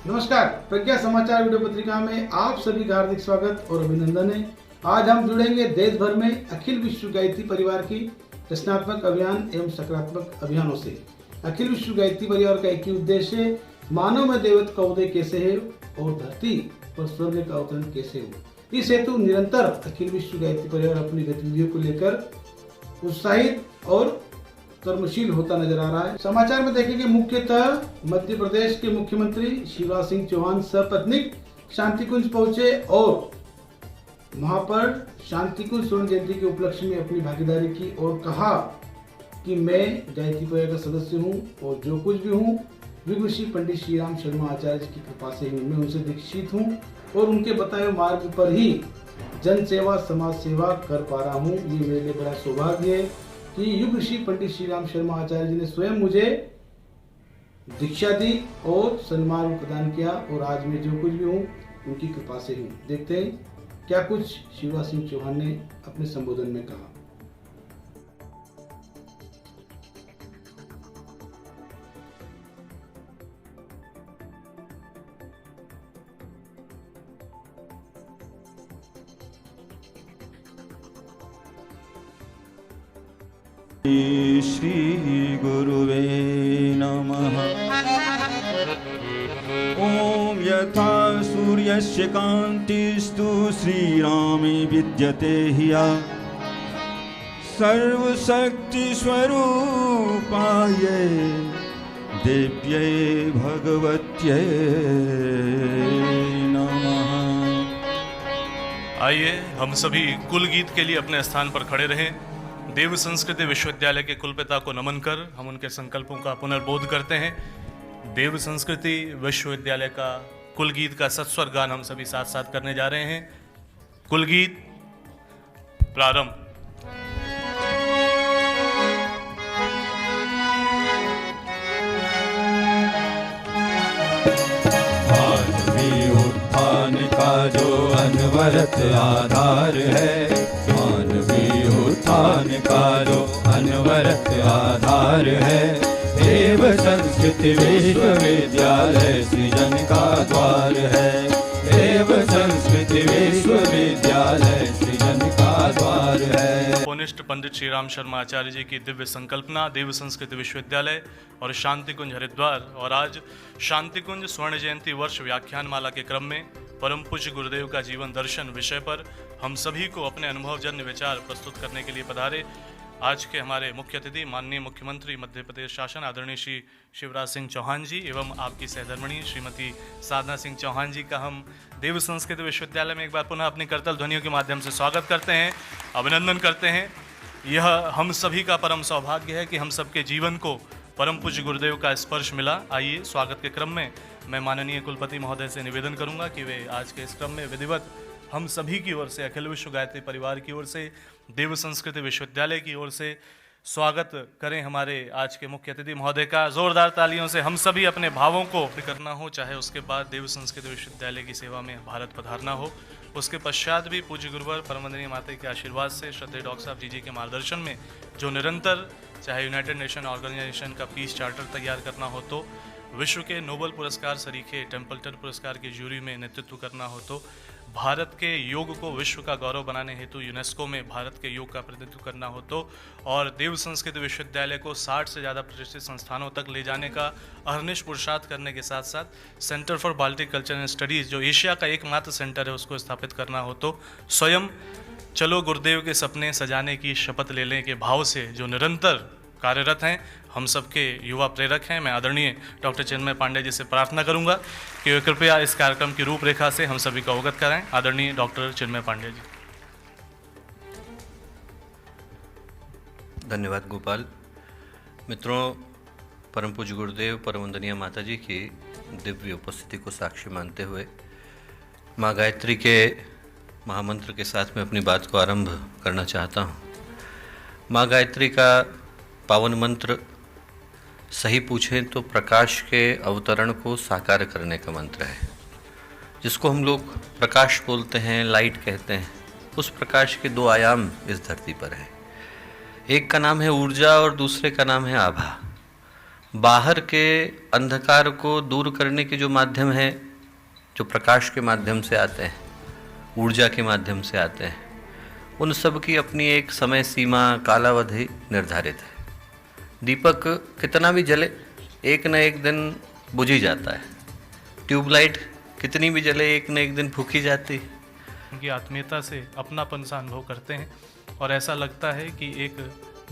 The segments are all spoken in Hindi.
नमस्कार। प्रज्ञा समाचार वीडियो पत्रिका में आप सभी का हार्दिक स्वागत और अभिनंदन है। आज हम जुड़ेंगे देश भर में अखिल विश्व गायत्री परिवार की रचनात्मक अभियान एवं सकारात्मक अभियानों से। अखिल विश्व गायत्री परिवार का एक ही उद्देश्य है, मानव में दैवत्व का उदय कैसे है और धरती पर स्वर्ग का अवतरण कैसे हो। इस हेतु निरंतर अखिल विश्व गायत्री परिवार अपनी गतिविधियों को लेकर उत्साहित और कर्मशील होता नजर आ रहा है। समाचार में देखेंगे, मुख्यतः मध्य प्रदेश के मुख्यमंत्री शिवराज सिंह चौहान सपत्नीक शांति कुंज पहुंचे और वहां पर शांति कुंज स्वर्ण जयंती के उपलक्ष्य में अपनी भागीदारी की और कहा कि मैं गायत्री परिवार का सदस्य हूं और जो कुछ भी हूं विभूषी पंडित श्री राम शर्मा आचार्य की कृपा से हूं। मैं उनसे दीक्षित हूं और उनके बताए मार्ग पर ही जन सेवा समाज सेवा कर पा रहा हूं। ये मेरे लिए बड़ा सौभाग्य है कि युग ऋषि पंडित श्री राम शर्मा आचार्य जी ने स्वयं मुझे दीक्षा दी और सम्मान प्रदान किया और आज मैं जो कुछ भी हूँ उनकी कृपा से हूँ। देखते हैं क्या कुछ शिवराज सिंह चौहान ने अपने संबोधन में कहा। श्री गुरुवे नमः। ओम यथा सूर्यस्य कान्तिस्तु श्रीरामे विद्यते ह्यः सर्वशक्ति स्वरूपाय देव्यै भगवत्यै नमः। आइए हम सभी कुल गीत के लिए अपने स्थान पर खड़े रहें। देव संस्कृति विश्वविद्यालय के कुलपिता को नमन कर हम उनके संकल्पों का पुनर्बोध करते हैं। देव संस्कृति विश्वविद्यालय का कुल गीत का सत्स्वर गान हम सभी साथ साथ करने जा रहे हैं। कुल गीत प्रारंभ। मानवीय उत्थान का जो अनवरत आधार है, मानवीय उत्थान का जो अनवरत आधार है, देव संस्कृति विश्वविद्यालय सृजन का द्वार है। देव संस्कृति विश्वविद्यालय सृजन का द्वार है। उपनिष्ठ पंडित श्री राम शर्मा आचार्य जी की दिव्य संकल्पना देव संस्कृति विश्वविद्यालय और शांति कुंज हरिद्वार और आज शांति कुंज स्वर्ण जयंती वर्ष व्याख्यान माला के क्रम में परम पूज्य गुरुदेव का जीवन दर्शन विषय पर हम सभी को अपने अनुभवजन्य विचार प्रस्तुत करने के लिए पधारे आज के हमारे मुख्य अतिथि माननीय मुख्यमंत्री मध्य प्रदेश शासन आदरणीय श्री शिवराज सिंह चौहान जी एवं आपकी सहधर्मिणी श्रीमती साधना सिंह चौहान जी का हम देव संस्कृति विश्वविद्यालय में एक बार पुनः अपनी करतल ध्वनियों के माध्यम से स्वागत करते हैं, अभिनंदन करते हैं। यह हम सभी का परम सौभाग्य है कि हम सबके जीवन को परम पूज्य गुरुदेव का स्पर्श मिला। आइए स्वागत के क्रम में मैं माननीय कुलपति महोदय से निवेदन करूंगा कि वे आज के इस क्रम में विधिवत हम सभी की ओर से, अखिल विश्व गायत्री परिवार की ओर से, देव संस्कृति विश्वविद्यालय की ओर से स्वागत करें हमारे आज के मुख्य अतिथि महोदय का। जोरदार तालियों से हम सभी अपने भावों को करना हो, चाहे उसके बाद देव संस्कृति विश्वविद्यालय की सेवा में भारत पधारना हो, उसके पश्चात भी पूज्य गुरुवर परमवंदनीय माता के आशीर्वाद से श्रद्धेय डॉक्टर साहब जी के मार्गदर्शन में जो निरंतर चाहे यूनाइटेड नेशन ऑर्गेनाइजेशन का पीस चार्टर तैयार करना हो, तो विश्व के नोबेल पुरस्कार सरीखे टेम्पल्टन पुरस्कार की जूरी में नेतृत्व करना हो, तो भारत के योग को विश्व का गौरव बनाने हेतु यूनेस्को में भारत के योग का प्रतिनिधित्व करना हो, तो और देव संस्कृति विश्वविद्यालय को 60 से ज़्यादा प्रतिष्ठित संस्थानों तक ले जाने का अहर्निश पुरुषार्थ करने के साथ साथ centre for Baltic culture and studies जो एशिया का एकमात्र सेंटर है उसको स्थापित करना हो, तो स्वयं चलो गुरुदेव के सपने सजाने की शपथ ले लें के भाव से जो निरंतर कार्यरत हैं हम सबके युवा प्रेरक हैं, मैं आदरणीय डॉक्टर चिन्मय पांडे जी से प्रार्थना करूंगा कि वे कृपया इस कार्यक्रम की रूपरेखा से हम सभी को अवगत कराएं। आदरणीय डॉक्टर चिन्मय पांडे जी। धन्यवाद गोपाल। मित्रों, परम पूज्य गुरुदेव परम वंदनीय माता जी की दिव्य उपस्थिति को साक्षी मानते हुए माँ गायत्री के महामंत्र के साथ मैं अपनी बात को आरंभ करना चाहता हूँ। माँ गायत्री का पावन मंत्र सही पूछें तो प्रकाश के अवतरण को साकार करने का मंत्र है, जिसको हम लोग प्रकाश बोलते हैं, लाइट कहते हैं। उस प्रकाश के दो आयाम इस धरती पर हैं। एक का नाम है ऊर्जा और दूसरे का नाम है आभा। बाहर के अंधकार को दूर करने के जो माध्यम है, जो प्रकाश के माध्यम से आते हैं, ऊर्जा के माध्यम से आते हैं, उन सब की अपनी एक समय सीमा, कालावधि निर्धारित है। दीपक कितना भी जले एक न एक दिन बुझ ही जाता है। ट्यूबलाइट कितनी भी जले एक न एक दिन फूकी जाती है। उनकी आत्मीयता से अपनापन सा अनुभव करते हैं और ऐसा लगता है कि एक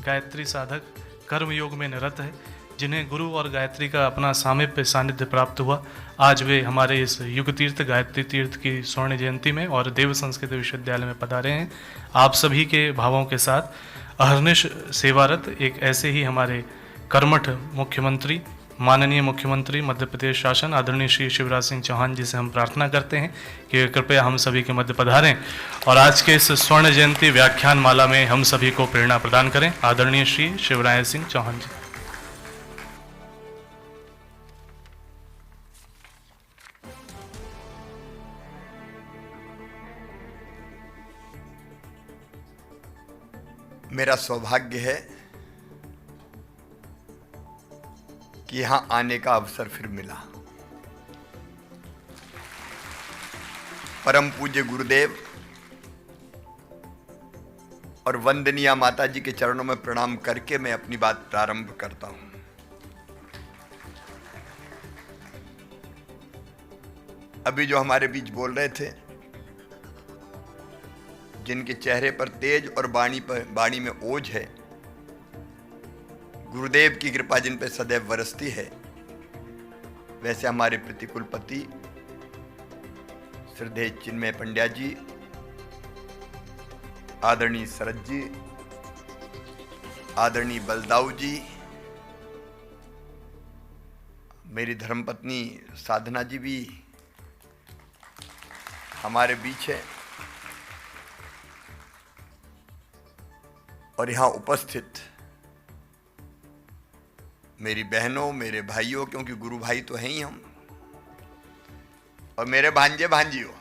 गायत्री साधक कर्मयोग में निरत है, जिन्हें गुरु और गायत्री का अपना सामीप्य सानिध्य प्राप्त हुआ। आज वे हमारे इस युग तीर्थ गायत्री तीर्थ की स्वर्ण जयंती में और देव संस्कृत विश्वविद्यालय में पधारे हैं। आप सभी के भावों के साथ अहर्निश सेवारत एक ऐसे ही हमारे कर्मठ मुख्यमंत्री, माननीय मुख्यमंत्री मध्य प्रदेश शासन आदरणीय श्री शिवराज सिंह चौहान जी से हम प्रार्थना करते हैं कि कृपया हम सभी के मध्य पधारें और आज के इस स्वर्ण जयंती व्याख्यान माला में हम सभी को प्रेरणा प्रदान करें। आदरणीय श्री शिवराज सिंह चौहान जी। मेरा सौभाग्य है कि यहां आने का अवसर फिर मिला। परम पूज्य गुरुदेव और वंदनीय माता जी के चरणों में प्रणाम करके मैं अपनी बात प्रारंभ करता हूं। अभी जो हमारे बीच बोल रहे थे, जिनके चेहरे पर तेज और वाणी में ओज है, गुरुदेव की कृपा जिन पे सदैव बरसती है, वैसे हमारे प्रतिकुलपति श्रद्धेय चिन्मय पंड्या जी, आदरणीय शरद जी, आदरणीय बलदाऊ जी, मेरी धर्मपत्नी साधना जी भी हमारे बीच है और यहां उपस्थित मेरी बहनों, मेरे भाइयों, क्योंकि गुरु भाई तो हैं ही हम, और मेरे भांजे भांजियों,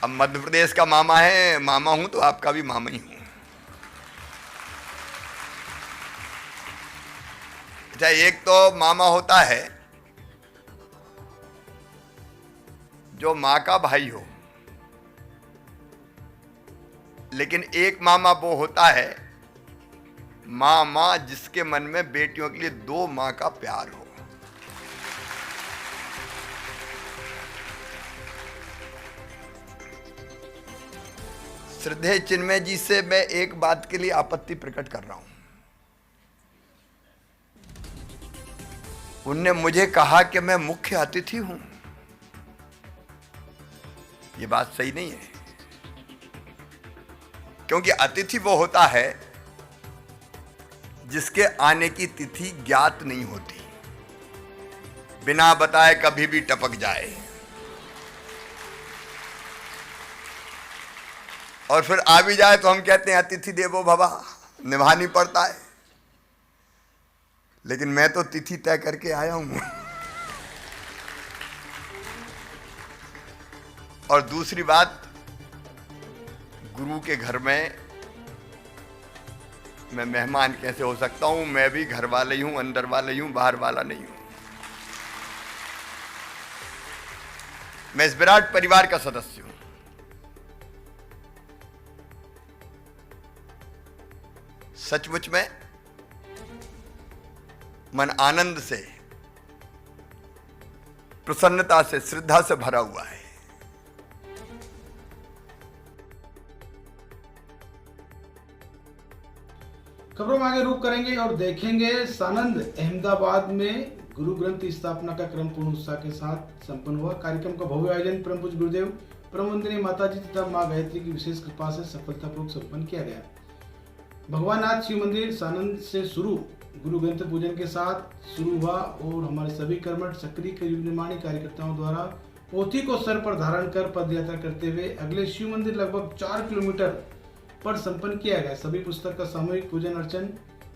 अब मध्य प्रदेश का मामा है, मामा हूं तो आपका भी मामा ही हूं। अच्छा, एक तो मामा होता है जो मां का भाई हो, लेकिन एक मामा वो होता है मामा जिसके मन में बेटियों के लिए दो मां का प्यार हो। श्रद्धेय चिन्मय जी से मैं एक बात के लिए आपत्ति प्रकट कर रहा हूं। उनने मुझे कहा कि मैं मुख्य अतिथि हूं। ये बात सही नहीं है, क्योंकि अतिथि वो होता है जिसके आने की तिथि ज्ञात नहीं होती, बिना बताए कभी भी टपक जाए और फिर आ भी जाए तो हम कहते हैं अतिथि देवो भव, निभानी पड़ता है। लेकिन मैं तो तिथि तय करके आया हूं। और दूसरी बात, गुरु के घर में मैं मेहमान कैसे हो सकता हूं? मैं भी घर वाले ही हूं, अंदर वाले ही हूं, बाहर वाला नहीं हूं। मैं इस विराट परिवार का सदस्य हूं। सचमुच में मन आनंद से, प्रसन्नता से, श्रद्धा से भरा हुआ है। खबरों में आगे रुक करेंगे और देखेंगे सानंद अहमदाबाद में गुरु ग्रंथ की स्थापना का क्रम पूर्ण उत्साह के साथ संपन्न हुआ। कार्यक्रम का भव्य आयोजन परम पूज्य गुरुदेव परम वंदनीय माता जी तथा मां गायत्री की विशेष कृपा से सफलतापूर्वक संपन्न किया गया। भगवाननाथ शिव मंदिर सानंद से शुरू गुरु ग्रंथ पूजन के साथ शुरू हुआ और हमारे सभी कर्मठ सक्रिय के युग निर्माणी कार्यकर्ताओं द्वारा पोथी को सर पर धारण कर पद यात्रा करते हुए अगले शिव मंदिर लगभग 4 किलोमीटर पर संपन्न किया गया। सभी पुस्तक का सामूहिक पूजन अर्चन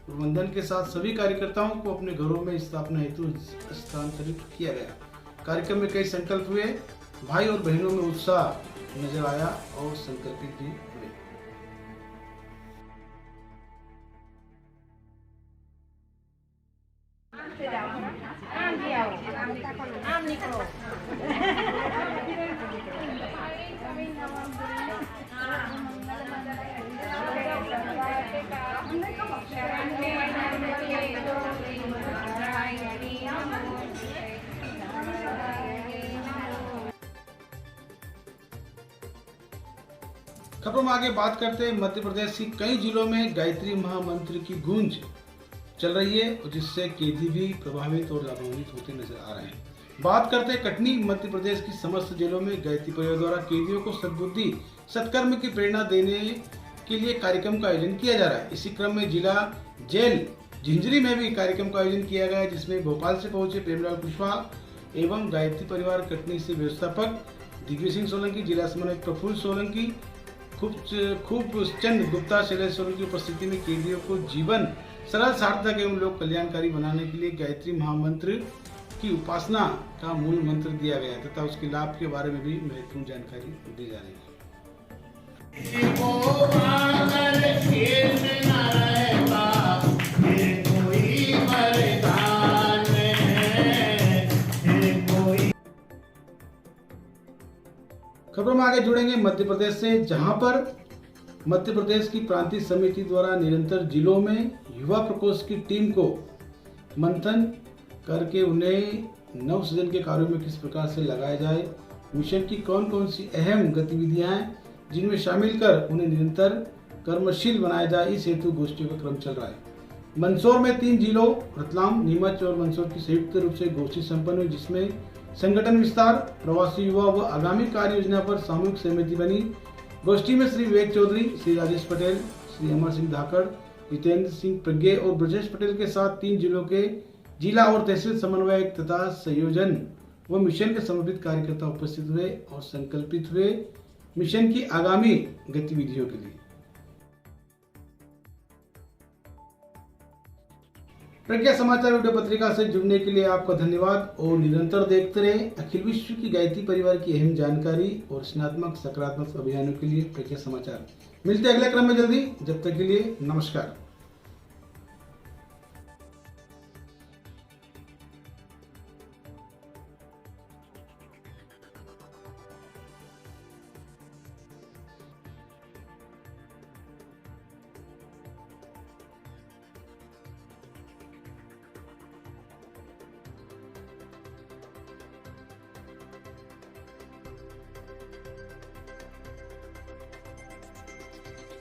और वंदन के साथ सभी कार्यकर्ताओं को अपने घरों में स्थापना हेतु स्थानांतरित किया गया। कार्यक्रम में कई संकल्प हुए, भाई और बहनों में उत्साह नजर आया और संकल्पित भी हुए। खबरों में आगे बात करते हैं, मध्य प्रदेश की कई जिलों में गायत्री महामंत्र की गूंज चल रही है, जिससे कैदी भी प्रभावित और लाभान्वित होते नजर आ रहे हैं। बात करते हैं कटनी। मध्य प्रदेश की समस्त जेलों में गायत्री परिवार द्वारा कैदियों को सद्बुद्धि सत्कर्म की प्रेरणा देने के लिए कार्यक्रम का आयोजन किया जा रहा है। इसी क्रम में जिला जेल झिंझरी में भी कार्यक्रम का आयोजन किया गया है, जिसमें भोपाल से पहुंचे प्रेमलाल कुशवाहा एवं गायत्री परिवार कटनी से व्यवस्थापक दिग्विजय सिंह सोलंकी, जिला समन्वयक प्रफुल्ल सोलंकी, खूब चंद गुप्ता, शैलेश सोलंकी की उपस्थिति में कैदियों को जीवन सरल, सार्थक एवं लोक कल्याणकारी बनाने के लिए गायत्री महामंत्र की उपासना का मूल मंत्र दिया गया है तथा उसके लाभ के बारे में भी महत्वपूर्ण जानकारी दी जा रही है। खबरों में आगे जुड़ेंगे मध्य प्रदेश से, जहां पर मध्य प्रदेश की प्रांतीय समिति द्वारा निरंतर जिलों में युवा प्रकोष्ठ की टीम को मंथन करके उन्हें नव सृजन के कार्यों में किस प्रकार से लगाया जाए, मिशन की कौन कौन सी अहम गतिविधियां हैं जिनमें शामिल कर उन्हें निरंतर कर्मशील बनाया जाए, इस हेतु गोष्ठियों का क्रम चल रहा है। मंदसौर में 3 जिलों रतलाम, नीमच और मंदसौर की संयुक्त रूप से गोष्ठी संपन्न हुई, जिसमें संगठन विस्तार, प्रवासी युवा व आगामी कार्य योजना पर सामूहिक सहमति बनी। गोष्ठी में श्री विवेक चौधरी, श्री राजेश पटेल, श्री अमर सिंह धाकड़, जितेंद्र सिंह प्रज्ञे और ब्रजेश पटेल के साथ 3 जिलों के जिला और तहसील समन्वयक तथा संयोजन व मिशन के समर्पित कार्यकर्ता उपस्थित हुए और संकल्पित हुए मिशन की आगामी गतिविधियों के लिए। प्रज्ञा समाचार वीडियो पत्रिका से जुड़ने के लिए आपका धन्यवाद और निरंतर देखते रहें अखिल विश्व की गायत्री परिवार की अहम जानकारी और रचनात्मक सकारात्मक अभियानों के लिए प्रज्ञा समाचार। मिलते हैं अगले क्रम में जल्दी, जब तक के लिए नमस्कार।